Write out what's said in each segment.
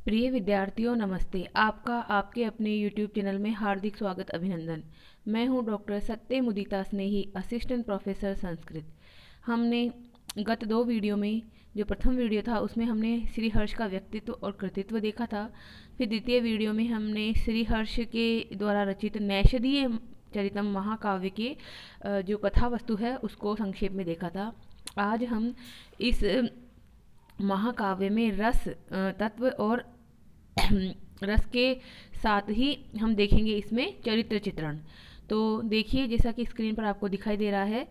प्रिय विद्यार्थियों नमस्ते। आपका आपके अपने YouTube चैनल में हार्दिक स्वागत अभिनंदन। मैं हूं डॉक्टर सत्य मुदिता स्नेही, असिस्टेंट प्रोफेसर संस्कृत। हमने गत दो वीडियो में, जो प्रथम वीडियो था उसमें हमने श्री हर्ष का व्यक्तित्व और कृतित्व देखा था। फिर द्वितीय वीडियो में हमने श्री हर्ष के द्वारा रचित नैषधीय चरितम महाकाव्य के जो कथा वस्तु है उसको संक्षेप में देखा था। आज हम इस महाकाव्य में रस तत्व और रस के साथ ही हम देखेंगे इसमें चरित्र चित्रण। तो देखिए, जैसा कि स्क्रीन पर आपको दिखाई दे रहा है,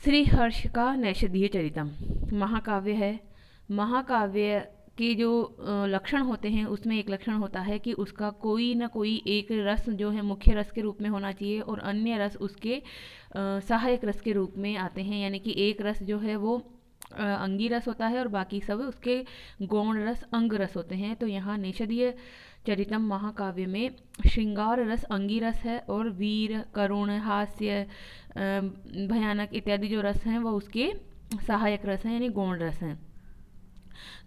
श्री हर्ष का नैषधीय चरितम महाकाव्य है। महाकाव्य के जो लक्षण होते हैं उसमें एक लक्षण होता है कि उसका कोई ना कोई एक रस जो है मुख्य रस के रूप में होना चाहिए और अन्य रस उसके सहायक रस के रूप में आते हैं। यानी कि एक रस जो है वो अंगी रस होता है और बाकी सब उसके गौण रस अंग रस होते हैं। तो यहाँ नैषधीय चरितम महाकाव्य में श्रृंगार रस अंगी रस है और वीर, करुण, हास्य, भयानक इत्यादि जो रस हैं वो उसके सहायक रस हैं, यानी गौण रस हैं।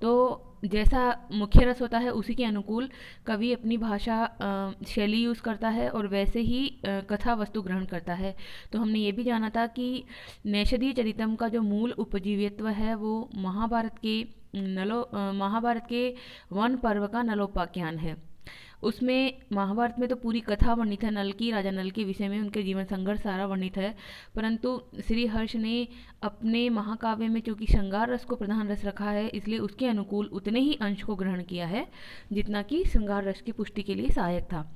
तो जैसा मुख्य रस होता है उसी के अनुकूल कवि अपनी भाषा शैली यूज़ करता है और वैसे ही कथा वस्तु ग्रहण करता है। तो हमने ये भी जाना था कि नैषधीय चरितम का जो मूल उपजीव्यत्व है वो महाभारत के वन पर्व का नलोपाख्यान है। उसमें महाभारत में तो पूरी कथा वर्णित है, नल की, राजा नल के विषय में उनके जीवन संघर्ष सारा वर्णित है। परंतु श्री हर्ष ने अपने महाकाव्य में चूंकि श्रृंगार रस को प्रधान रस रखा है, इसलिए उसके अनुकूल उतने ही अंश को ग्रहण किया है जितना कि श्रृंगार रस की पुष्टि के लिए सहायक था।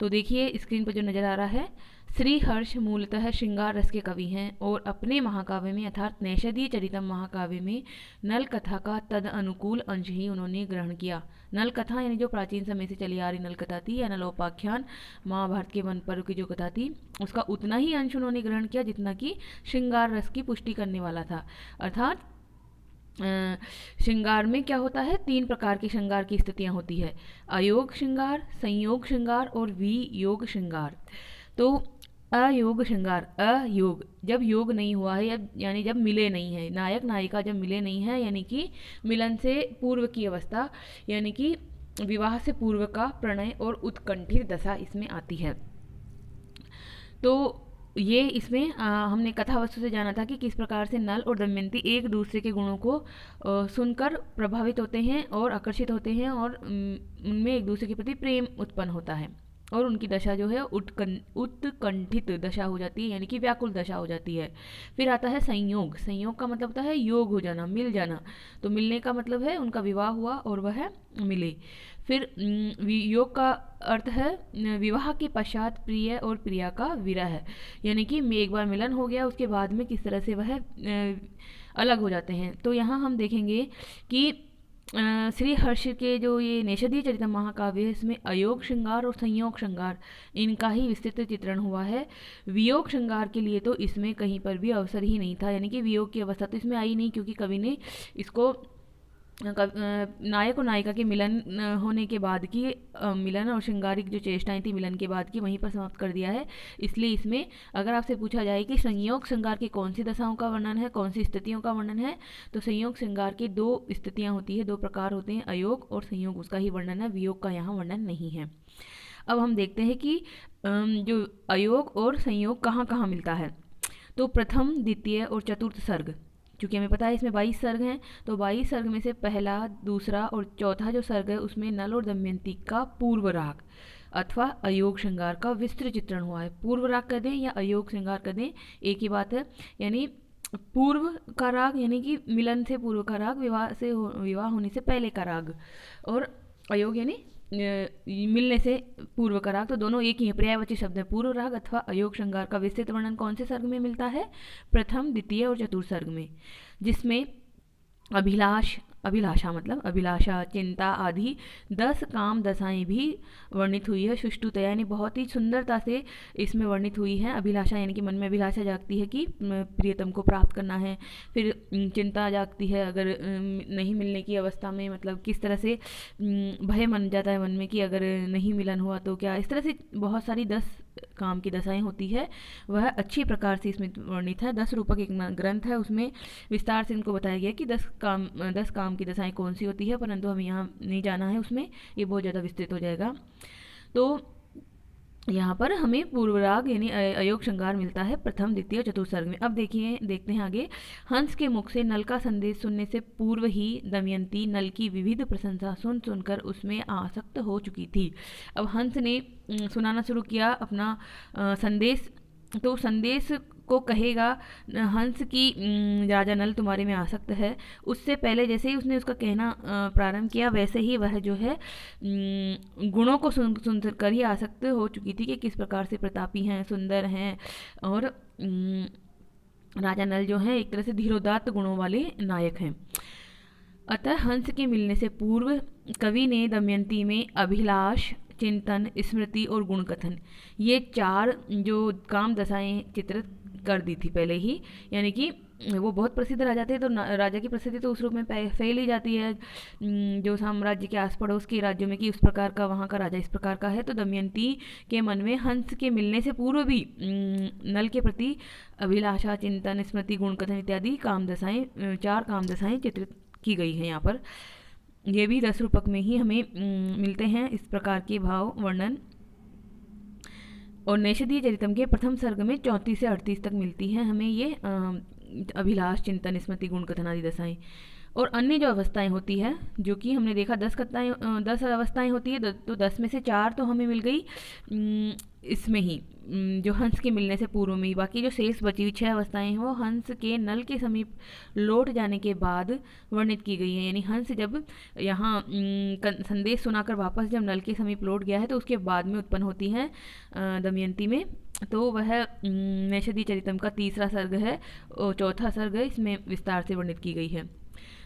तो देखिए स्क्रीन पर जो नजर आ रहा है, श्री हर्ष मूलतः श्रृंगार रस के कवि हैं और अपने महाकाव्य में अर्थात नैषधीय चरितम महाकाव्य में नल कथा का तद अनुकूल अंश ही उन्होंने ग्रहण किया। नल कथा यानी जो प्राचीन समय से चली आ रही नल कथा थी या नलोपाख्यान, महाभारत के वन पर्व की जो कथा थी, उसका उतना ही अंश उन्होंने ग्रहण किया जितना कि श्रृंगार रस की पुष्टि करने वाला था। अर्थात श्रृंगार में क्या होता है, तीन प्रकार की श्रृंगार की स्थितियां होती है: अयोग श्रृंगार, संयोग श्रृंगार और वियोग श्रृंगार। तो अयोग श्रृंगार, अयोग जब योग नहीं हुआ है, यानी जब मिले नहीं है, नायक नायिका जब मिले नहीं है, यानी कि मिलन से पूर्व की अवस्था, यानी कि विवाह से पूर्व का प्रणय और उत्कंठित दशा इसमें आती है। तो ये इसमें हमने कथा वस्तु से जाना था कि किस प्रकार से नल और दमयंती एक दूसरे के गुणों को सुनकर प्रभावित होते हैं और आकर्षित होते हैं और उनमें एक दूसरे के प्रति प्रेम उत्पन्न होता है और उनकी दशा जो है उत्कंठित दशा हो जाती है, यानी कि व्याकुल दशा हो जाती है। फिर आता है संयोग। संयोग का मतलब होता है योग हो जाना, मिल जाना। तो मिलने का मतलब है उनका विवाह हुआ और वह मिले। फिर योग का अर्थ है विवाह के पश्चात प्रिय और प्रिया का विरह, यानी कि एक बार मिलन हो गया उसके बाद में किस तरह से वह अलग हो जाते हैं। तो यहाँ हम देखेंगे कि श्री हर्ष के जो ये नैषधीय चरितम महाकाव्य है, इसमें अयोग श्रृंगार और संयोग श्रृंगार इनका ही विस्तृत चित्रण हुआ है। वियोग श्रृंगार के लिए तो इसमें कहीं पर भी अवसर ही नहीं था, यानी कि वियोग की अवस्था तो इसमें आई नहीं, क्योंकि कवि ने इसको नायक और नायिका के मिलन होने के बाद की मिलन और श्रृंगारिक जो चेष्टाएं थी मिलन के बाद की, वहीं पर समाप्त कर दिया है। इसलिए इसमें अगर आपसे पूछा जाए कि संयोग श्रृंगार की कौन सी दशाओं का वर्णन है, कौन सी स्थितियों का वर्णन है, तो संयोग श्रृंगार की दो स्थितियां होती है, दो प्रकार होते हैं, अयोग और संयोग, उसका ही वर्णन है, वियोग का यहाँ वर्णन नहीं है। अब हम देखते हैं कि जो अयोग और संयोग कहाँ कहाँ मिलता है। तो प्रथम, द्वितीय और चतुर्थ सर्ग, क्योंकि हमें पता है इसमें 22 सर्ग हैं, तो 22 सर्ग में से पहला, दूसरा और चौथा जो सर्ग है उसमें नल और दमयंती का पूर्व राग अथवा अयोग श्रृंगार का विस्तृत चित्रण हुआ है। पूर्व राग कर दें या अयोग श्रृंगार कर दें, एक ही बात है। यानी पूर्व का राग यानी कि मिलन से पूर्व का राग, विवाह होने से पहले का राग, और अयोग यानी मिलने से पूर्व का राग, तो दोनों एक ही है, पर्यायवाची शब्द है। पूर्व राग अथवा अयोग श्रृंगार का विस्तृत वर्णन कौन से सर्ग में मिलता है? प्रथम, द्वितीय और चतुर्थ सर्ग में, जिसमें अभिलाषा, चिंता आदि 10 काम दशाएं भी वर्णित हुई है सुष्ठुतया, यानी बहुत ही सुंदरता से इसमें वर्णित हुई है। अभिलाषा यानी कि मन में अभिलाषा जागती है कि प्रियतम को प्राप्त करना है। फिर चिंता जागती है अगर नहीं मिलने की अवस्था में, मतलब किस तरह से भय मन जाता है मन में कि अगर नहीं मिलन हुआ तो क्या, इस तरह से बहुत सारी 10 काम की दशाएं होती है वह अच्छी प्रकार से इसमें वर्णित है। 10 रूपक एक ग्रंथ है, उसमें विस्तार से इनको बताया गया कि 10 काम की दशाएं कौन सी होती है, परंतु हमें यहाँ नहीं जाना है उसमें, ये बहुत ज़्यादा विस्तृत हो जाएगा। तो यहाँ पर हमें पूर्वराग यानी अयोग श्रृंगार मिलता है प्रथम, द्वितीय और चतुर्थ सर्ग में। अब देखते हैं आगे। हंस के मुख से नल का संदेश सुनने से पूर्व ही दमयंती नल की विविध प्रशंसा सुनकर उसमें आसक्त हो चुकी थी। अब हंस ने सुनाना शुरू किया अपना संदेश, तो संदेश को कहेगा हंस की राजा नल तुम्हारे में आसक्त है। उससे पहले जैसे ही उसने उसका कहना प्रारंभ किया वैसे ही वह जो है गुणों को सुन कर ही आसक्त हो चुकी थी कि किस प्रकार से प्रतापी हैं, सुंदर हैं, और राजा नल जो है एक तरह से धीरोदात्त गुणों वाले नायक हैं। अतः हंस के मिलने से पूर्व कवि ने दमयंती में अभिलाष, चिंतन, स्मृति और गुण कथन, ये 4 जो काम दशाएं चित्रित कर दी थी पहले ही। यानी कि वो बहुत प्रसिद्ध राजा थे, तो राजा की प्रसिद्धि तो उस रूप में फैल ही जाती है जो साम्राज्य के आस पड़ोस के राज्यों में कि उस प्रकार का वहाँ का राजा इस प्रकार का है। तो दमयंती के मन में हंस के मिलने से पूर्व भी नल के प्रति अभिलाषा, चिंतन, स्मृति, गुण कथन इत्यादि काम दशाएं 4 काम दशाएं चित्रित की गई हैं यहाँ पर। ये भी 10 रूपक में ही हमें मिलते हैं इस प्रकार के भाव वर्णन। और नैषधीय चरितम के प्रथम सर्ग में 34 से 38 तक मिलती है हमें ये अभिलाष, चिंतन, स्मृति, गुण कथन आदि दशाएं। और अन्य जो अवस्थाएं होती है, जो कि हमने देखा 10 अवस्थाएं होती है, तो 10 में से 4 तो हमें मिल गई इसमें ही जो हंस के मिलने से पूर्व में ही। बाकी जो शेष बची हुई 6 अवस्थाएं हैं वो हंस के नल के समीप लौट जाने के बाद वर्णित की गई है। यानी हंस जब यहाँ संदेश सुनाकर वापस जब नल के समीप लौट गया है तो उसके बाद में उत्पन्न होती है दमयंती में। तो वह नैषधीय चरितम का 3रा सर्ग है और 4था सर्ग है, इसमें विस्तार से वर्णित की गई है।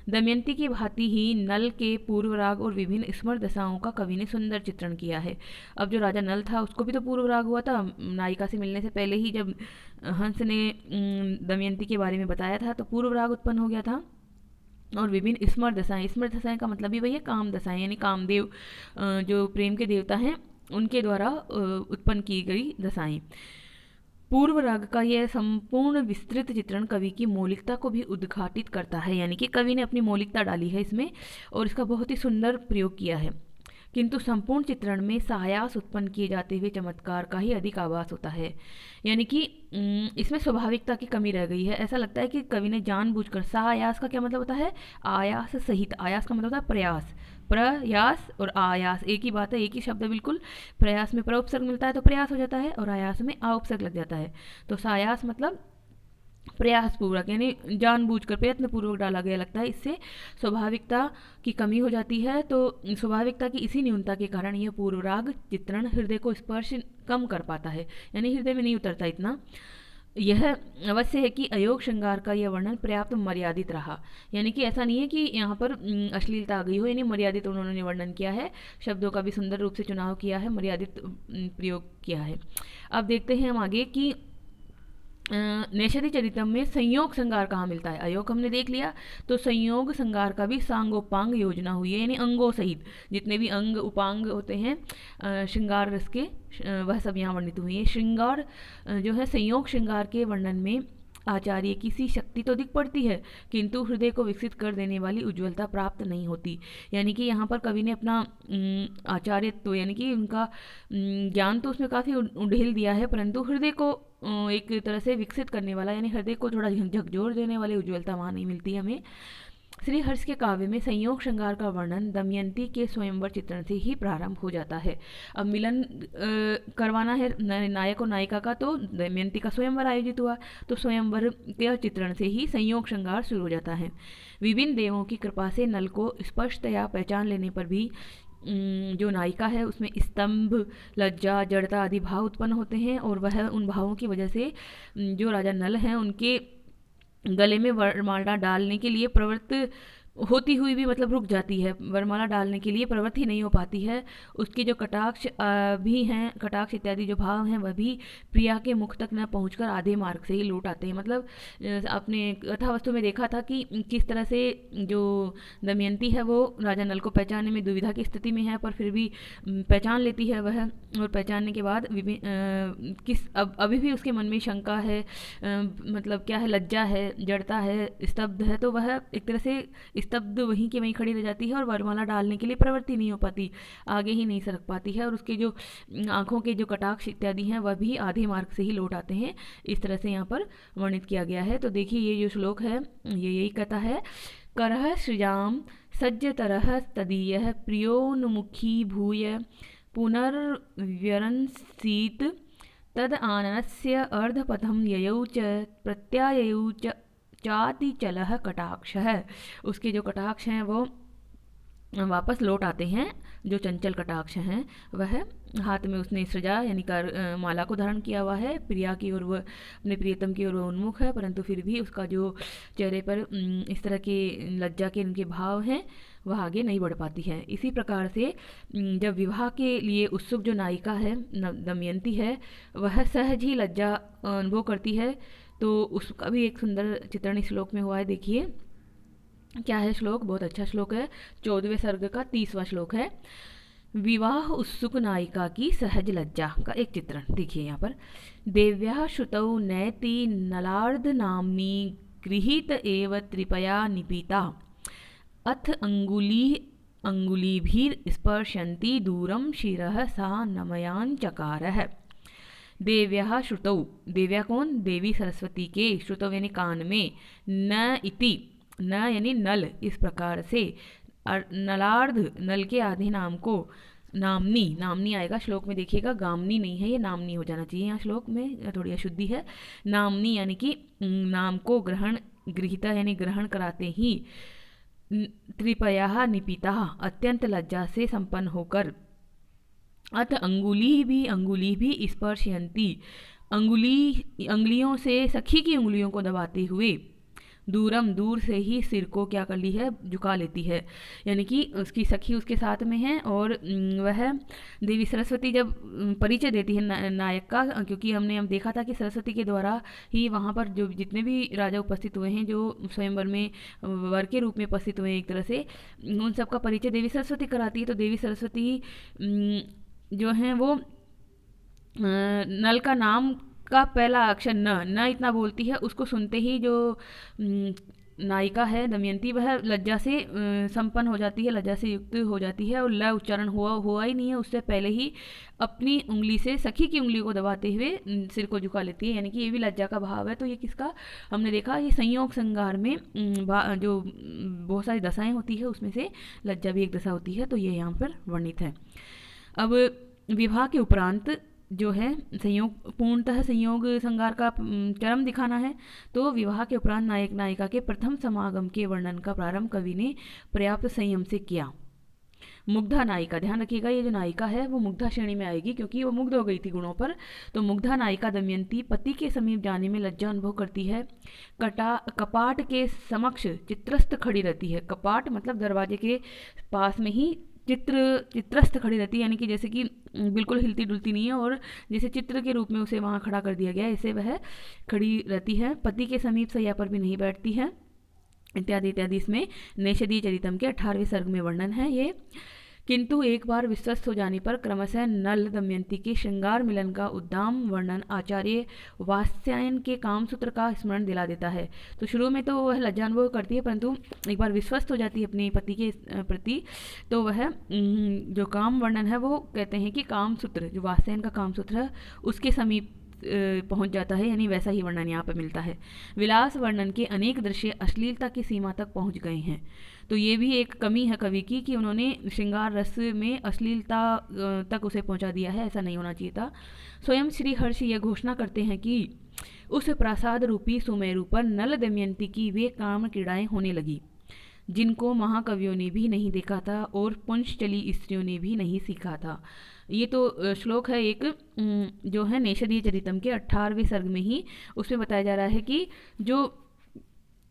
दमयंती की भांति ही नल के पूर्व राग और विभिन्न स्मर दशाओं का कवि ने सुंदर चित्रण किया है। अब जो राजा नल था उसको भी तो पूर्व राग हुआ था, नायिका से मिलने से पहले ही जब हंस ने दमयंती के बारे में बताया था तो पूर्व राग उत्पन्न हो गया था। और विभिन्न स्मर दशाएं का मतलब ही वही है काम दशाएं, यानी कामदेव जो प्रेम के देवता हैं उनके द्वारा उत्पन्न की गई दशाएं। पूर्व राग का यह संपूर्ण विस्तृत चित्रण कवि की मौलिकता को भी उद्घाटित करता है। यानी कि कवि ने अपनी मौलिकता डाली है इसमें और इसका बहुत ही सुंदर प्रयोग किया है। किंतु संपूर्ण चित्रण में सायास उत्पन्न किए जाते हुए चमत्कार का ही अधिक आभास होता है। यानी कि इसमें स्वाभाविकता की कमी रह गई है। ऐसा लगता है कि कवि ने जानबूझकर, सायास का क्या मतलब होता है, आयास सहित, आयास का मतलब होता है प्रयास, प्रयास और आयास एक ही बात है, एक ही शब्द है बिल्कुल। प्रयास में प्रउपसर्ग मिलता है तो प्रयास हो जाता है और आयास में आउपसर्ग लग जाता है। तो सायास मतलब प्रयास पूर्वक, यानी जानबूझकर प्रयत्न पूर्वक डाला गया लगता है। इससे स्वाभाविकता की कमी हो जाती है। तो स्वाभाविकता की इसी न्यूनता के कारण यह पूर्वराग चित्रण हृदय को स्पर्श कम कर पाता है, यानी हृदय में नहीं उतरता इतना। यह अवश्य है कि अयोग श्रृंगार का यह वर्णन पर्याप्त मर्यादित रहा। यानी कि ऐसा नहीं है कि यहाँ पर अश्लीलता आ गई हो, यानी मर्यादित उन्होंने वर्णन किया है, शब्दों का भी सुंदर रूप से चुनाव किया है, मर्यादित प्रयोग किया है। अब देखते हैं हम आगे कि नैषधीय चरितम में संयोग श्रृंगार कहाँ मिलता है। अयोग हमने देख लिया, तो संयोग श्रृंगार का भी सांगोपांग योजना हुई है, यानी अंगों सहित जितने भी अंग उपांग होते हैं श्रृंगार रस के, वह सब यहाँ वर्णित हुई है। श्रृंगार जो है संयोग श्रृंगार के वर्णन में आचार्य की सी शक्ति तो दिख पड़ती है, किंतु हृदय को विकसित कर देने वाली उज्ज्वलता प्राप्त नहीं होती। यानी कि यहाँ पर कवि ने अपना आचार्यत्व यानी कि उनका ज्ञान तो उसमें काफ़ी उंडेल दिया है, परंतु हृदय को एक तरह से विकसित करने वाला, यानी हृदय को थोड़ा झकझोर देने वाली उज्ज्वलता वहाँ नहीं मिलती हमें। श्री हर्ष के काव्य में संयोग श्रृंगार का वर्णन दमयंती के स्वयंवर चित्रण से ही प्रारंभ हो जाता है। अब मिलन करवाना है नायक और नायिका का, तो दमयंती का स्वयंवर आयोजित हुआ, तो स्वयंवर के चित्रण से ही संयोग श्रृंगार शुरू हो जाता है। विभिन्न देवों की कृपा से नल को स्पष्टतया पहचान लेने पर भी जो नायिका है उसमें स्तंभ, लज्जा, जड़ता आदि भाव उत्पन्न होते हैं, और वह उन भावों की वजह से जो राजा नल हैं उनके गले में वरमाला डालने के लिए प्रवृत्त होती हुई भी मतलब रुक जाती है, वरमाला डालने के लिए प्रवृत्ति नहीं हो पाती है। उसके जो कटाक्ष भी हैं, कटाक्ष इत्यादि जो भाव हैं, वह भी प्रिया के मुख तक न पहुंचकर आधे मार्ग से ही लौट आते हैं। मतलब आपने कथा वस्तु में देखा था कि किस तरह से जो दमयंती है वो राजा नल को पहचानने में दुविधा की स्थिति में है, पर फिर भी पहचान लेती है वह, और पहचानने के बाद किस अभी भी उसके मन में शंका है, मतलब क्या है, लज्जा है, जड़ता है, स्तब्ध है, तो वह एक तरह से स्तब्ध वहीं की वहीं खड़ी रह जाती है और वरमाला डालने के लिए प्रवृत्ति नहीं हो पाती, आगे ही नहीं सरक पाती है, और उसके जो आंखों के जो कटाक्ष इत्यादि हैं वह भी आधे मार्ग से ही लौट आते हैं। इस तरह से यहाँ पर वर्णित किया गया है। तो देखिए ये जो श्लोक है ये यही कहता है, करह सृजाम सज्जतरः तदीयः प्रियोन्मुखी भूय पुनर्व्यरंसीत तद आननस्य अर्धपथम ययौ च प्रत्याययौ च चातिचलः कटाक्षः। उसके जो कटाक्ष हैं वो वापस लौट आते हैं, जो चंचल कटाक्ष हैं वह हाथ में उसने सृजा यानी कर माला को धारण किया हुआ है, प्रिया की ओर वह अपने प्रियतम की ओर वह उन्मुख है, परंतु फिर भी उसका जो चेहरे पर इस तरह के लज्जा के उनके भाव हैं वह आगे नहीं बढ़ पाती है। इसी प्रकार से जब विवाह के लिए उत्सुक जो नायिका है दमयंती है, वह सहज ही लज्जा अनुभव करती है, तो उसका भी एक सुंदर चित्रण इस श्लोक में हुआ है। देखिए क्या है श्लोक, बहुत अच्छा श्लोक है, 14वें सर्ग का 30वां श्लोक है। विवाह उत्सुक नायिका की सहज लज्जा का एक चित्रण देखिए यहाँ पर। देव्या श्रुतौ नैति नलार्ध नाम्नी गृहीत एव त्रिपया निपीता अथ अंगुलीभिर स्पर्शन्ति दूरम शिरः सा नमयान चकारः। देव्या श्रुतौ, देव्या कौन, देवी सरस्वती के, श्रुतौ यानी कान में, न इति, न यानी नल, इस प्रकार से, नलार्ध नल के आधे नाम को, नामनी, नामनी आएगा श्लोक में देखिएगा, गामनी नहीं है, ये नामनी हो जाना चाहिए यहाँ श्लोक में, थोड़ी अशुद्धि है। नामनी यानी कि नाम को ग्रहण, गृहीता यानी ग्रहण कराते ही, त्रिपया निपीता अत्यंत लज्जा से संपन्न होकर, अत अंगुली भी स्पर्शयंती, अंगुलियों से सखी की उंगलियों को दबाते हुए, दूरम दूर से ही सिर को क्या कर ली है, झुका लेती है, यानी कि उसकी सखी उसके साथ में है, और वह देवी सरस्वती जब परिचय देती है नायक का, क्योंकि हमने देखा था कि सरस्वती के द्वारा ही वहाँ पर जो जितने भी राजा उपस्थित हुए हैं, जो स्वयंवर में वर के रूप में उपस्थित हुए हैं, एक तरह से उन सबका परिचय देवी सरस्वती कराती है। तो देवी सरस्वती जो हैं वो नल का नाम का पहला अक्षर न इतना बोलती है, उसको सुनते ही जो नायिका है दमयंती वह लज्जा से संपन्न हो जाती है, लज्जा से युक्त हो जाती है, और ल उच्चारण हुआ ही नहीं है, उससे पहले ही अपनी उंगली से सखी की उंगली को दबाते हुए सिर को झुका लेती है, यानी कि ये भी लज्जा का भाव है। तो ये किसका हमने देखा, ये संयोग श्रृंगार में जो बहुत सारी दशाएं होती है उसमें से लज्जा भी एक दशा होती है, तो ये यहाँ पर वर्णित है। अब विवाह के उपरांत जो है संयोग, पूर्णतः संयोग श्रृंगार का चरम दिखाना है, तो विवाह के उपरांत नायक नायिका के प्रथम समागम के वर्णन का प्रारंभ कवि ने पर्याप्त संयम से किया। मुग्धा नायिका, ध्यान रखिएगा ये जो नायिका है वो मुग्धा श्रेणी में आएगी, क्योंकि वो मुग्ध हो गई थी गुणों पर। तो मुग्धा नायिका दमयंती पति के समीप जाने में लज्जा अनुभव करती है, कपाट के समक्ष चित्रस्थ खड़ी रहती है, कपाट मतलब दरवाजे के पास में ही चित्रस्थ खड़ी रहती है, यानी कि जैसे कि बिल्कुल हिलती डुलती नहीं है, और जैसे चित्र के रूप में उसे वहाँ खड़ा कर दिया गया है, ऐसे वह खड़ी रहती है। पति के समीप सैया पर भी नहीं बैठती है, इत्यादि इत्यादि। इसमें नैषधीय चरितम के 18वें सर्ग में वर्णन है ये। किंतु एक बार विश्वस्त हो जाने पर क्रमशः नल दमयंती के श्रृंगार मिलन का उद्दाम वर्णन आचार्य वात्स्यायन के कामसूत्र का स्मरण दिला देता है। तो शुरू में तो वह लज्जा अनुभव करती है, परंतु एक बार विश्वस्त हो जाती है अपने पति के प्रति, तो वह जो काम वर्णन है वो कहते हैं कि कामसूत्र, जो वात्स्यायन का कामसूत्र है उसके समीप पहुंच जाता है, यानी वैसा ही वर्णन यहाँ पर मिलता है। विलास वर्णन के अनेक दृश्य अश्लीलता की सीमा तक पहुंच गए हैं। तो ये भी एक कमी है कवि की कि उन्होंने श्रृंगार रस में अश्लीलता तक उसे पहुंचा दिया है, ऐसा नहीं होना चाहिए था। स्वयं श्री हर्ष यह घोषणा करते हैं कि उस प्रासाद रूपी सुमेरु पर नल दमयंती की वे काम क्रीड़ाएं होने लगी जिनको महाकवियों ने भी नहीं देखा था और पुंशचली स्त्रियों ने भी नहीं सीखा था। ये तो श्लोक है एक जो है नैषधीय चरितम के 18वें सर्ग में ही, उसमें बताया जा रहा है कि जो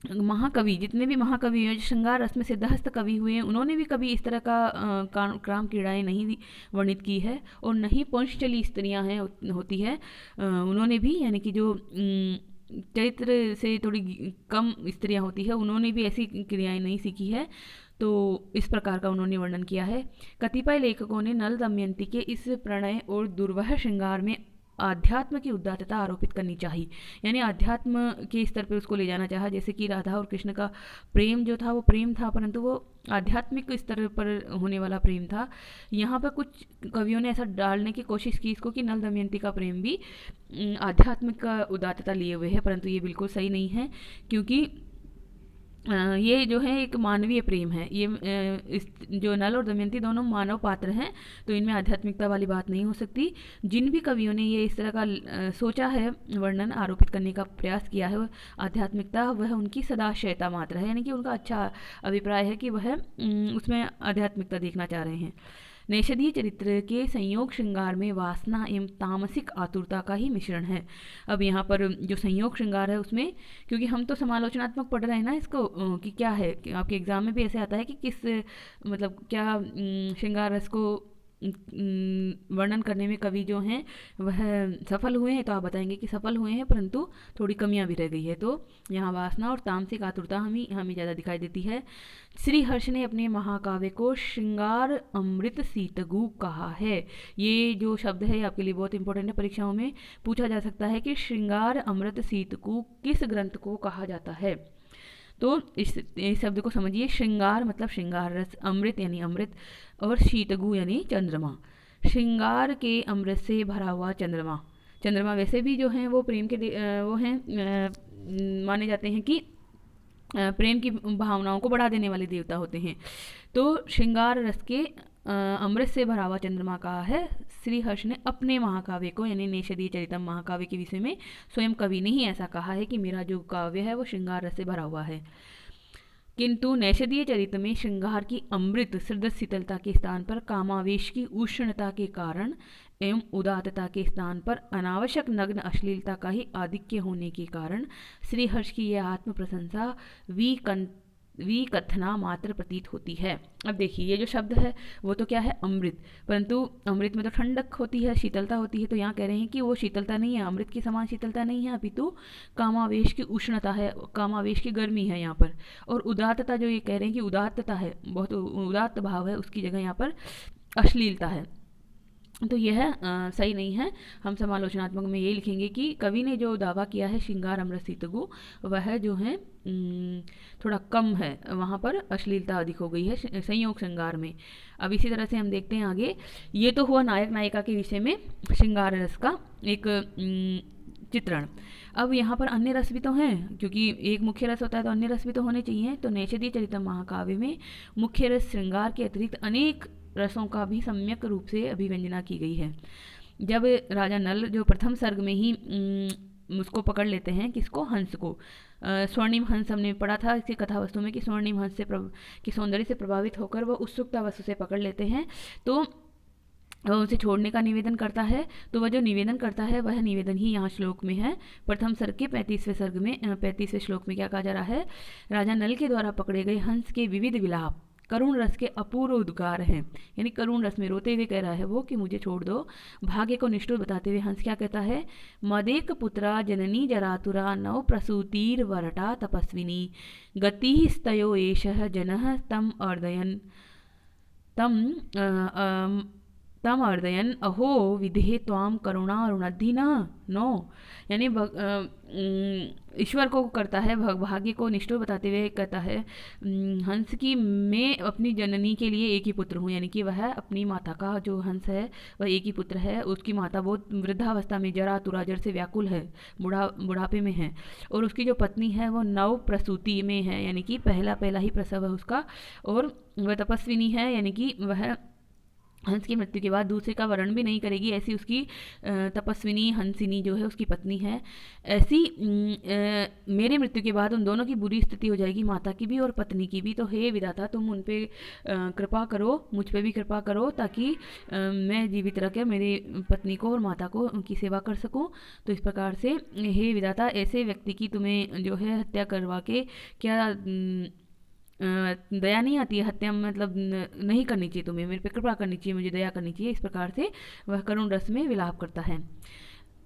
महाकवि, जितने भी महाकवि हैं, जो श्रृंगार रस में सिद्धहस्त कवि हुए हैं, उन्होंने भी कभी इस तरह का काम क्रीड़ाएँ नहीं वर्णित की है, और न ही पुंसचली स्त्रियाँ हैं होती है, उन्होंने भी, यानी कि जो चरित्र से थोड़ी कम स्त्रियाँ होती है, उन्होंने भी ऐसी क्रियाएं नहीं सीखी है। तो इस प्रकार का उन्होंने वर्णन किया है। कतिपय लेखकों ने नल दमयंती के इस प्रणय और दुर्वह श्रृंगार में आध्यात्म की उदात्तता आरोपित करनी चाहिए, यानी आध्यात्म के स्तर पर उसको ले जाना चाहा। जैसे कि राधा और कृष्ण का प्रेम जो था वो प्रेम था, परंतु वो आध्यात्मिक स्तर पर होने वाला प्रेम था। यहाँ पर कुछ कवियों ने ऐसा डालने की कोशिश की इसको कि नल दमयंती का प्रेम भी आध्यात्मिक का उदात्तता लिए हुए है, परंतु ये बिल्कुल सही नहीं है, क्योंकि ये जो है एक मानवीय प्रेम है। ये इस जो नल और दमयंती दोनों मानव पात्र हैं, तो इनमें आध्यात्मिकता वाली बात नहीं हो सकती। जिन भी कवियों ने ये इस तरह का सोचा है, वर्णन आरोपित करने का प्रयास किया है आध्यात्मिकता, वह उनकी सदाशयता मात्र है, यानी कि उनका अच्छा अभिप्राय है कि वह उसमें आध्यात्मिकता देखना चाह रहे हैं। नेषधीय चरित्र के संयोग श्रृंगार में वासना एवं तामसिक आतुरता का ही मिश्रण है। अब यहाँ पर जो संयोग श्रृंगार है उसमें, क्योंकि हम तो समालोचनात्मक पढ़ रहे हैं ना इसको, कि क्या है कि आपके एग्जाम में भी ऐसे आता है कि किस मतलब क्या श्रृंगार रस को वर्णन करने में कवि जो हैं वह सफल हुए हैं, तो आप बताएंगे कि सफल हुए हैं, परंतु थोड़ी कमियां भी रह गई है। तो यहाँ वासना और तामसिक आतुरता हमें ज़्यादा दिखाई देती है। श्री हर्ष ने अपने महाकाव्य को श्रृंगार अमृत सीतगु कहा है। ये जो शब्द है आपके लिए बहुत इंपॉर्टेंट है, परीक्षाओं में पूछा जा सकता है कि श्रृंगार अमृत सीतगु किस ग्रंथ को कहा जाता है। तो इस शब्द को समझिए। श्रृंगार मतलब श्रृंगार रस, अमृत यानी अमृत, और शीतगु यानी चंद्रमा। श्रृंगार के अमृत से भरा हुआ चंद्रमा। चंद्रमा वैसे भी जो हैं वो प्रेम के वो हैं, माने जाते हैं कि प्रेम की भावनाओं को बढ़ा देने वाले देवता होते हैं। तो श्रृंगार रस के अमृत से भरा हुआ चंद्रमा कहा है श्री हर्ष ने अपने महाकाव्य को, यानी नेषधीय चरितम महाकाव्य के विषय में। स्वयं कवि ने ही ऐसा कहा है कि मेरा जो काव्य है वो श्रृंगार रस से भरा हुआ है। किंतु नैषधीय चरित्र में श्रृंगार की अमृत सृदत शीतलता के स्थान पर कामावेश की उष्णता के कारण एवं उदात्तता के स्थान पर अनावश्यक नग्न अश्लीलता का ही आधिक्य होने के कारण श्री हर्ष की यह आत्म प्रशंसा विकथना मात्र प्रतीत होती है। अब देखिए ये जो शब्द है वो तो क्या है, अमृत, परंतु अमृत में तो ठंडक होती है, शीतलता होती है, तो यहाँ कह रहे हैं कि वो शीतलता नहीं है, अमृत की समान शीतलता नहीं है, अपितु कामावेश की उष्णता है, कामावेश की गर्मी है यहाँ पर। और उदात्तता जो ये कह रहे हैं कि उदात्तता है, बहुत उदात्त भाव है, उसकी जगह यहाँ पर अश्लीलता है, तो यह सही नहीं है। हम समालोचनात्मक में ये लिखेंगे कि कवि ने जो दावा किया है श्रृंगार अमृत सीतगु, वह जो है थोड़ा कम है, वहाँ पर अश्लीलता अधिक हो गई है संयोग श्रृंगार में। अब इसी तरह से हम देखते हैं आगे। ये तो हुआ नायक नायिका के विषय में श्रृंगार रस का एक चित्रण। अब यहाँ पर अन्य रस भी तो हैं, क्योंकि एक मुख्य रस होता है तो अन्य रस भी तो होने चाहिए। तो नैषधीय चरितम महाकाव्य में मुख्य रस श्रृंगार के अतिरिक्त अनेक रसों का भी सम्यक रूप से अभिव्यंजना की गई है। जब राजा नल जो प्रथम सर्ग में ही उसको पकड़ लेते हैं, किसको, हंस को, स्वर्णिम हंस हमने पढ़ा था इसकी कथा वस्तु में कि स्वर्णिम हंस से की सौंदर्य से प्रभावित होकर वह उत्सुकता वस्तु से पकड़ लेते हैं, तो वह उसे छोड़ने का निवेदन करता है। तो वह जो निवेदन करता है वह निवेदन ही यहाँ श्लोक में है। प्रथम सर्ग के 35वें श्लोक में क्या कहा जा रहा है, राजा नल के द्वारा पकड़े गए हंस के विविध विलाप करुण रस के अपूर्व उद्गार हैं, यानी करुण रस में रोते हुए कह रहा है वो कि मुझे छोड़ दो। भाग्य को निष्ठुर बताते हुए हंस क्या कहता है, मदेक पुत्रा जननी जरातुरा नव प्रसूतिर वरटा तपस्विनी गति स्तयो एषः जनः तम अर्दयन तम अर्दयन अहो विधे त्वाम करुणा रुणद्धि नो, यानी ईश्वर को करता है, भाग्य को निष्ठुर बताते हुए कहता है हंस की मैं अपनी जननी के लिए एक ही पुत्र हूँ, यानी कि वह अपनी माता का, जो हंस है वह एक ही पुत्र है। उसकी माता बहुत वृद्धावस्था में जरा तुराजर से व्याकुल है, बुढ़ापे में है, और उसकी जो पत्नी है वो नव प्रसूति में है, यानी कि पहला ही प्रसव है उसका, और वह तपस्विनी है, यानी कि वह हंस की मृत्यु के बाद दूसरे का वरण भी नहीं करेगी, ऐसी उसकी तपस्विनी हंसिनी जो है उसकी पत्नी है। ऐसी मेरे मृत्यु के बाद उन दोनों की बुरी स्थिति हो जाएगी, माता की भी और पत्नी की भी। तो हे विधाता, तुम उन पे कृपा करो, मुझ पे भी कृपा करो, ताकि मैं जीवित रह कर मेरी पत्नी को और माता को उनकी सेवा कर सकूं। तो इस प्रकार से हे विधाता, ऐसे व्यक्ति की तुम्हें जो है हत्या करवा के क्या दया नहीं आती है? हत्या मतलब नहीं करनी चाहिए तुम्हें, मेरे पे कृपा करनी चाहिए, मुझे दया करनी चाहिए। इस प्रकार से वह करुण रस में विलाप करता है।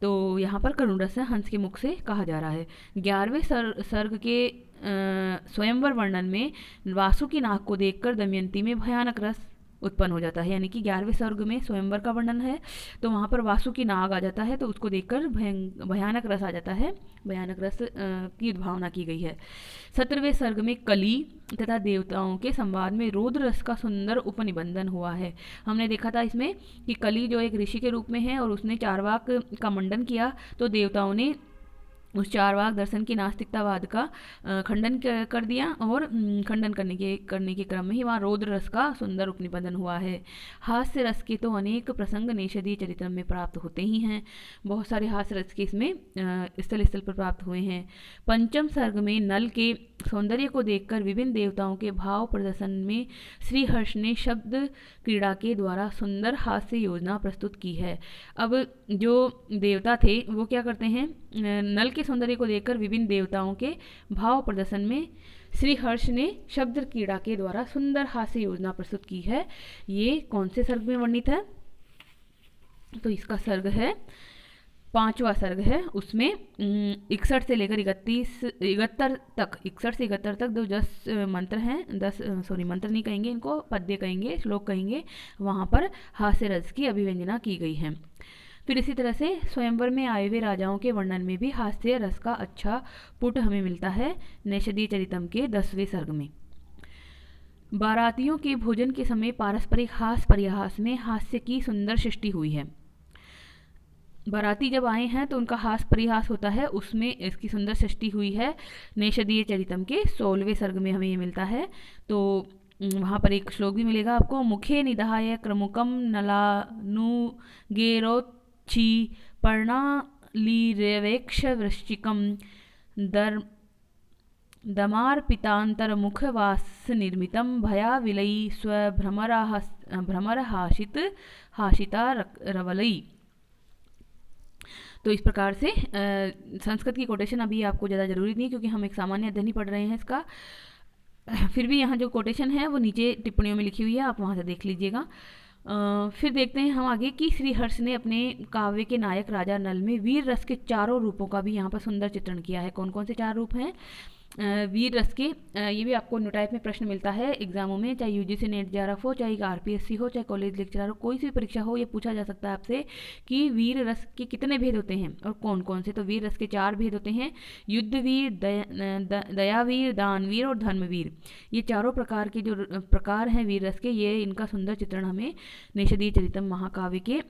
तो यहाँ पर करुण रस हंस के मुख से कहा जा रहा है। 11वें सर्ग के स्वयंवर वर्णन में वासु की नाक को देखकर दमयंती में भयानक रस उत्पन्न हो जाता है। यानी कि 11वें सर्ग में स्वयंवर का वर्णन है, तो वहाँ पर वासु की नाग आ जाता है, तो उसको देखकर भयानक रस आ जाता है, भयानक रस की भावना की गई है। 17वें सर्ग में कली तथा देवताओं के संवाद में रौद्र रस का सुंदर उपनिबंधन हुआ है। हमने देखा था इसमें कि कली जो एक ऋषि के रूप में है और उसने चारवाक का मंडन किया, तो देवताओं ने उस चारवाक दर्शन की नास्तिकतावाद का खंडन कर दिया, और खंडन करने के क्रम में ही वहाँ रौद्र रस का सुंदर उपनिबंधन हुआ है। हास्य रस के तो अनेक प्रसंग नेषदीय चरित्र में प्राप्त होते ही हैं, बहुत सारे हास्य रस के इसमें स्थल स्थल पर प्राप्त हुए हैं। पंचम सर्ग में नल के सौंदर्य को देखकर विभिन्न देवताओं के भाव प्रदर्शन में श्रीहर्ष ने शब्द क्रीड़ा के द्वारा सुंदर हास्य योजना प्रस्तुत की है। अब जो देवता थे वो क्या करते हैं, नल के सौंदर्य को देखकर विभिन्न देवताओं के भाव प्रदर्शन में श्री हर्ष ने शब्द क्रीड़ा के द्वारा सुंदर हास्य योजना प्रस्तुत की है। ये कौन से सर्ग में वर्णित है? तो इसका सर्ग है 5वां सर्ग है, उसमें 61 से लेकर 71 तक, 61 से 71 तक 10 मंत्र हैं, 10 मंत्र नहीं कहेंगे इनको, पद्य कहेंगे, श्लोक कहेंगे, वहाँ पर हास्य रस की अभिव्यंजना की गई है। फिर इसी तरह से स्वयंवर में आए हुए राजाओं के वर्णन में भी हास्य रस का अच्छा पुट हमें मिलता है नैषधीय चरितम के 10वें सर्ग में। बारातियों के भोजन के समय पारस्परिक हास परिहास में हास्य की सुंदर सृष्टि हुई है। बाराती जब आए हैं तो उनका हास परिहास होता है, उसमें इसकी सुंदर सृष्टि हुई है। नैषधीय चरितम के 16वें सर्ग में हमें ये मिलता है। तो वहाँ पर एक श्लोक भी मिलेगा आपको, मुखे निधाय क्रमुकम नलानु गेरोच्छी पर्णालीरेवेक्ष वृश्चिकम दमार्पितान्तरमुखवास निर्मितम भया विलयी हाशिता रवलई। तो इस प्रकार से संस्कृत की कोटेशन अभी आपको ज़्यादा ज़रूरी नहीं है, क्योंकि हम एक सामान्य अध्ययन ही पढ़ रहे हैं इसका। फिर भी यहाँ जो कोटेशन है वो नीचे टिप्पणियों में लिखी हुई है, आप वहाँ से देख लीजिएगा। फिर देखते हैं हम आगे कि श्रीहर्ष ने अपने काव्य के नायक राजा नल में वीर रस के चारों रूपों का भी यहाँ पर सुंदर चित्रण किया है। कौन कौन से 4 रूप हैं वीर रस के? ये भी आपको न्यूटाइप में प्रश्न मिलता है एग्जामों में, चाहे यूजीसी नेट जेआरएफ हो, चाहे आरपीएससी हो, चाहे कॉलेज लेक्चरर हो, कोई सी परीक्षा हो, ये पूछा जा सकता है आपसे कि वीर रस के कितने भेद होते हैं और कौन कौन से। तो वीर रस के 4 भेद होते हैं, युद्धवीर, दयावीर, दानवीर और धर्मवीर। ये चारों प्रकार के जो प्रकार हैं वीर रस के, ये इनका सुंदर चित्रण हमें नैषधीय चरितम महाकाव्य के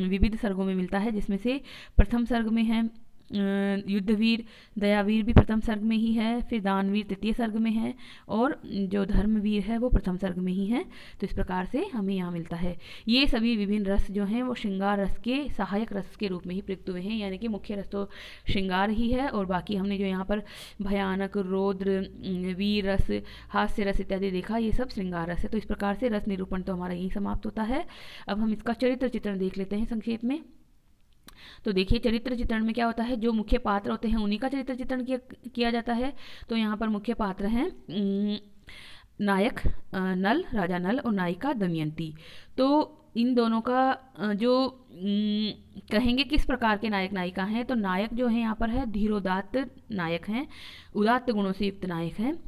विविध सर्गों में मिलता है, जिसमें से प्रथम सर्ग में है युद्धवीर, दयावीर भी प्रथम सर्ग में ही है, फिर दानवीर तृतीय सर्ग में है, और जो धर्मवीर है वो प्रथम सर्ग में ही है। तो इस प्रकार से हमें यहाँ मिलता है। ये सभी विभिन्न रस जो हैं वो श्रृंगार रस के सहायक रस के रूप में ही प्रयुक्त हुए हैं, यानी कि मुख्य रस तो श्रृंगार ही है, और बाकी हमने जो यहाँ पर भयानक, रौद्र, वीर रस, हास्य रस इत्यादि देखा, ये सब श्रृंगार रस है। तो इस प्रकार से रस निरूपण तो हमारा यहीं समाप्त होता है। अब हम इसका चरित्र चित्रण देख लेते हैं संक्षेप में। तो देखिए चरित्र चित्रण में क्या होता है, जो मुख्य पात्र होते हैं उन्हीं का चरित्र चित्रण किया जाता है। तो यहाँ पर मुख्य पात्र हैं नायक नल, राजा नल, और नायिका दमयंती। तो इन दोनों का जो कहेंगे किस प्रकार के नायक नायिका हैं, तो नायक जो है यहाँ पर है धीरोदात्त नायक हैं, उदात्त गुणों से युक्त नायक हैं,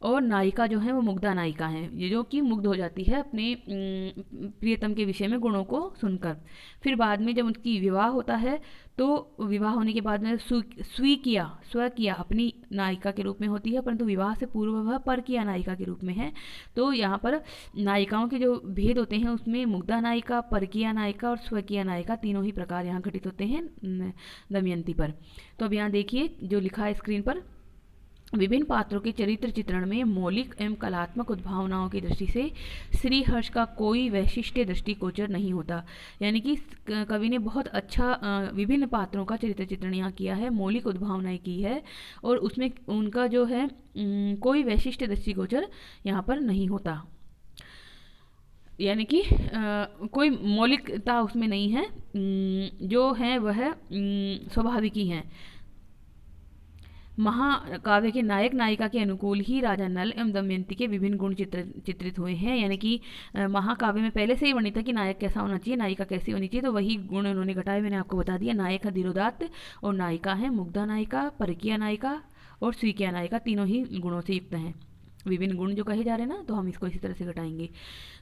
और नायिका जो है वो मुग्धा नायिका है, ये जो कि मुग्ध हो जाती है अपने प्रियतम के विषय में गुणों को सुनकर। फिर बाद में जब उनकी विवाह होता है, तो विवाह होने के बाद में स्वकीया अपनी नायिका के रूप में होती है, परंतु विवाह से पूर्व वह परकीया नायिका के रूप में है। तो यहाँ पर नायिकाओं के जो भेद होते हैं उसमें मुग्धा नायिका, परकीया नायिका और स्वकीय नायिका, तीनों ही प्रकार यहाँ घटित होते हैं दमयंती पर। तो अब यहाँ देखिए जो लिखा है स्क्रीन पर, विभिन्न पात्रों के चरित्र चित्रण में मौलिक एवं कलात्मक उद्भावनाओं की दृष्टि से श्रीहर्ष का कोई वैशिष्ट्य दृष्टिगोचर नहीं होता। यानी कि कवि ने बहुत अच्छा विभिन्न पात्रों का चरित्र चित्रण यहाँ किया है, मौलिक उद्भावनाएं की है, और उसमें उनका जो है कोई वैशिष्ट्य दृष्टिगोचर यहाँ पर नहीं होता। यानी कि कोई मौलिकता उसमें नहीं है, जो है वह स्वाभाविक ही हैं। महाकाव्य के नायक नायिका के अनुकूल ही राजा नल एवं दमयंती के विभिन्न गुण चित्रित हुए हैं। यानी कि महाकाव्य में पहले से ही वर्णित है कि नायक कैसा होना चाहिए, नायिका कैसी होनी चाहिए, तो वही गुण उन्होंने घटाए। मैंने आपको बता दिया, नायक है धीरोदात्त और नायिका है मुग्धा नायिका, परकीय नायिका और स्वीकीय नायिका, तीनों ही गुणों से युक्त हैं। विभिन्न गुण जो कहे जा रहे हैं ना, तो हम इसको इसी तरह से घटाएंगे।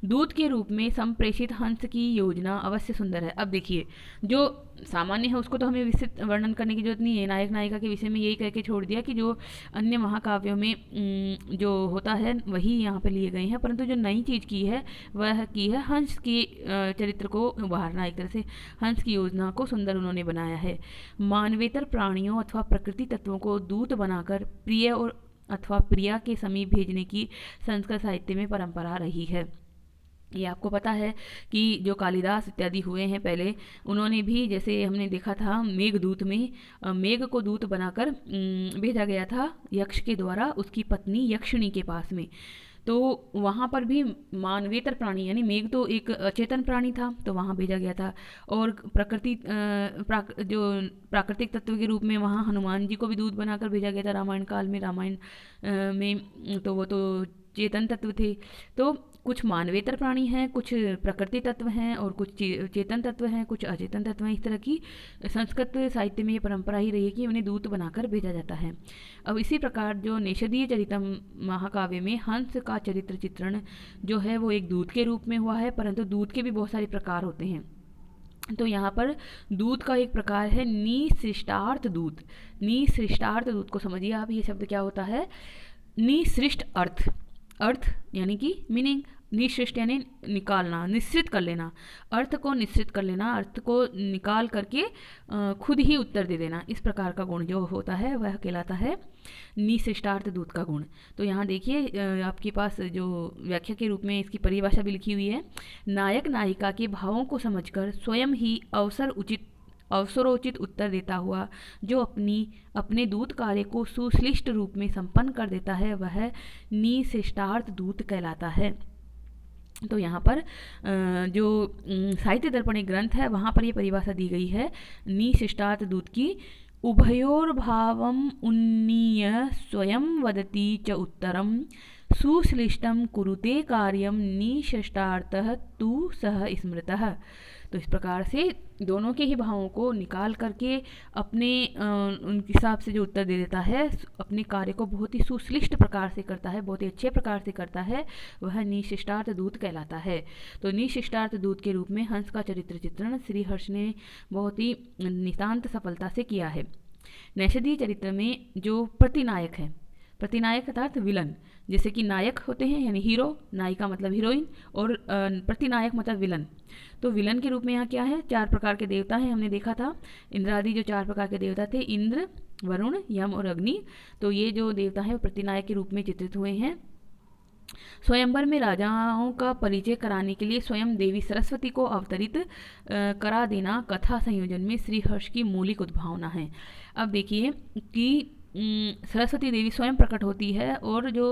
दूत के रूप में संप्रेषित हंस की योजना अवश्य सुंदर है। अब देखिए, जो सामान्य है उसको तो हमें विस्तृत वर्णन करने की जरूरत नहीं है, नायक नायिका के विषय में यही कह के छोड़ दिया कि जो अन्य महाकाव्यों में जो होता है वही यहाँ पे लिए गए हैं, परंतु जो नई चीज़ की है वह की है हंस के चरित्र को उभारना। एक तरह से हंस की योजना को सुंदर उन्होंने बनाया है। मानवेतर प्राणियों अथवा प्रकृति तत्वों को दूत बनाकर प्रिय और अथवा प्रिया के समीप भेजने की संस्कृत साहित्य में परंपरा रही है। ये आपको पता है कि जो कालिदास इत्यादि हुए हैं पहले, उन्होंने भी, जैसे हमने देखा था मेघदूत में, मेघ को दूत बनाकर भेजा गया था यक्ष के द्वारा उसकी पत्नी यक्षिणी के पास में। तो वहाँ पर भी मानवेतर प्राणी, यानी मेघ तो एक अचेतन प्राणी था, तो वहाँ भेजा गया था। और प्रकृति जो प्राकृतिक तत्व के रूप में वहाँ हनुमान जी को भी दूत बनाकर भेजा गया था रामायण काल में। रामायण में तो वो तो चेतन तत्व थे। तो कुछ मानवेतर प्राणी हैं, कुछ प्रकृति तत्व हैं, और कुछ चेतन तत्व हैं, कुछ अचेतन तत्व हैं। इस तरह की संस्कृत साहित्य में ये परंपरा ही रही है कि उन्हें दूत बनाकर भेजा जाता है। अब इसी प्रकार जो नेषदीय चरितम महाकाव्य में हंस का चरित्र चित्रण जो है वो एक दूत के रूप में हुआ है, परंतु दूत के भी बहुत सारे प्रकार होते हैं। तो यहाँ पर दूत का एक प्रकार है निसृष्टार्थ दूत। निसृष्टार्थ दूत को समझिए आप, ये शब्द क्या होता है? निसृष्ट अर्थ, अर्थ यानी कि मीनिंग, निसृष्ट यानी निकालना, निश्चित कर लेना, अर्थ को निश्चित कर लेना, अर्थ को निकाल करके खुद ही उत्तर दे देना। इस प्रकार का गुण जो होता है वह कहलाता है निसृष्टार्थ दूत का गुण। तो यहाँ देखिए आपके पास जो व्याख्या के रूप में इसकी परिभाषा भी लिखी हुई है। नायक नायिका के भावों को समझकर स्वयं ही अवसरोचित उत्तर देता हुआ जो अपने दूत कार्य को सुश्लिष्ट रूप में संपन्न कर देता है वह निशिष्टार्थ दूत कहलाता है। तो यहाँ पर जो साहित्य दर्पण एक ग्रंथ है वहाँ पर ये परिभाषा दी गई है निशिष्टार्थ दूत की। उभयोर्भावम् उन्नीय स्वयं वदति च उत्तरम सुश्लिष्टं कुरुते कार्यम निशिष्टार्थः तु सह स्मृतः। तो इस प्रकार से दोनों के ही भावों को निकाल करके अपने उनके हिसाब से जो उत्तर दे देता है, अपने कार्य को बहुत ही सुश्लिष्ट प्रकार से करता है, बहुत ही अच्छे प्रकार से करता है, वह निशिष्टार्थ दूत कहलाता है। तो निशिष्टार्थ दूत के रूप में हंस का चरित्र चित्रण श्रीहर्ष ने बहुत ही नितांत सफलता से किया है। नैषधीय चरित्र में जो प्रतिनायक है, प्रतिनायक अर्थात विलन, जैसे कि नायक होते हैं यानी हीरो, नायिका मतलब हीरोइन, और प्रतिनायक मतलब विलन। तो विलन के रूप में यहाँ क्या है? 4 प्रकार के देवता हैं, हमने देखा था। इंद्रादि जो 4 प्रकार के देवता थे, इंद्र, वरुण, यम और अग्नि। तो ये जो देवता है वो प्रतिनायक के रूप में चित्रित हुए हैं। स्वयंवर में राजाओं का परिचय कराने के लिए स्वयं देवी सरस्वती को अवतरित करा देना कथा संयोजन में श्रीहर्ष की मौलिक उद्भावना है। अब देखिए कि सरस्वती देवी स्वयं प्रकट होती है और जो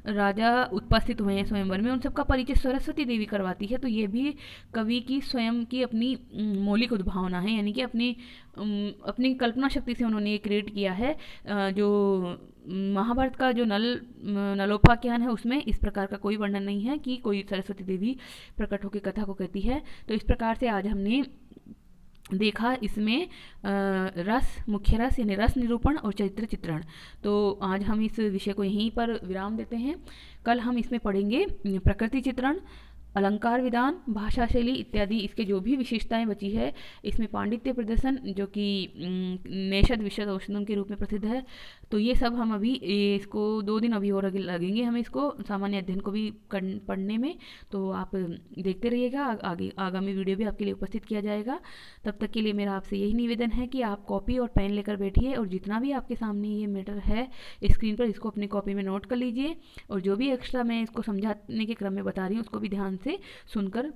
राजा उपस्थित हुए हैं स्वयंवर में उन सबका परिचय सरस्वती देवी करवाती है। तो ये भी कवि की स्वयं की अपनी मौलिक उद्भावना है, यानी कि अपनी कल्पना शक्ति से उन्होंने ये क्रिएट किया है। जो महाभारत का जो नलोपाख्यान है उसमें इस प्रकार का कोई वर्णन नहीं है कि कोई सरस्वती देवी प्रकट होकर कथा को कहती है। तो इस प्रकार से आज हमने देखा इसमें रस, मुख्य रस यानी रस निरूपण और चरित्र चित्रण। तो आज हम इस विषय को यहीं पर विराम देते हैं। कल हम इसमें पढ़ेंगे प्रकृति चित्रण, अलंकार विधान, भाषा शैली इत्यादि, इसके जो भी विशेषताएं बची है, इसमें पांडित्य प्रदर्शन जो कि नेषद विशद औषधम के रूप में प्रसिद्ध है, तो ये सब हम अभी इसको 2 दिन अभी और लगेंगे हमें इसको सामान्य अध्ययन को भी पढ़ने में। तो आप देखते रहिएगा, आगे आगामी वीडियो भी आपके लिए उपस्थित किया जाएगा। तब तक के लिए मेरा आपसे यही निवेदन है कि आप कॉपी और पेन लेकर बैठिए और जितना भी आपके सामने ये मैटर है स्क्रीन पर, इसको अपनी कॉपी में नोट कर लीजिए और जो भी एक्स्ट्रा मैं इसको समझाने के क्रम में बता रही हूँ उसको भी ध्यान से सुनकर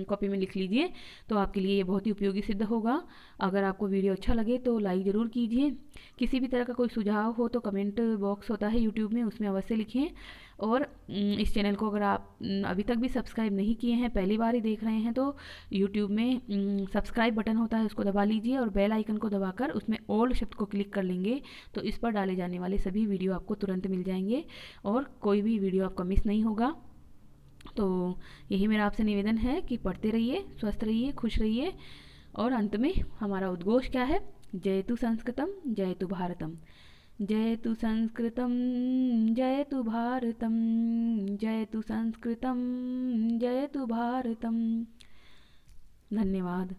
कॉपी में लिख लीजिए। तो आपके लिए ये बहुत ही उपयोगी सिद्ध होगा। अगर आपको वीडियो अच्छा लगे तो लाइक ज़रूर कीजिए। किसी भी तरह का कोई सुझाव हो तो कमेंट बॉक्स होता है यूट्यूब में, उसमें अवश्य लिखें। और इस चैनल को अगर आप अभी तक भी सब्सक्राइब नहीं किए हैं, पहली बार ही देख रहे हैं, तो यूट्यूब में सब्सक्राइब बटन होता है, उसको दबा लीजिए और बेल आइकन को दबाकर उसमें ऑल शब्द को क्लिक कर लेंगे तो इस पर डाले जाने वाले सभी वीडियो आपको तुरंत मिल जाएंगे और कोई भी वीडियो आपका मिस नहीं होगा। तो यही मेरा आपसे निवेदन है कि पढ़ते रहिए, स्वस्थ रहिए, खुश रहिए। और अंत में हमारा उद्घोष क्या है? जयतु संस्कृतम जयतु भारतम, जयतु संस्कृतम जयतु भारतम, जयतु संस्कृतम जयतु भारतम। धन्यवाद।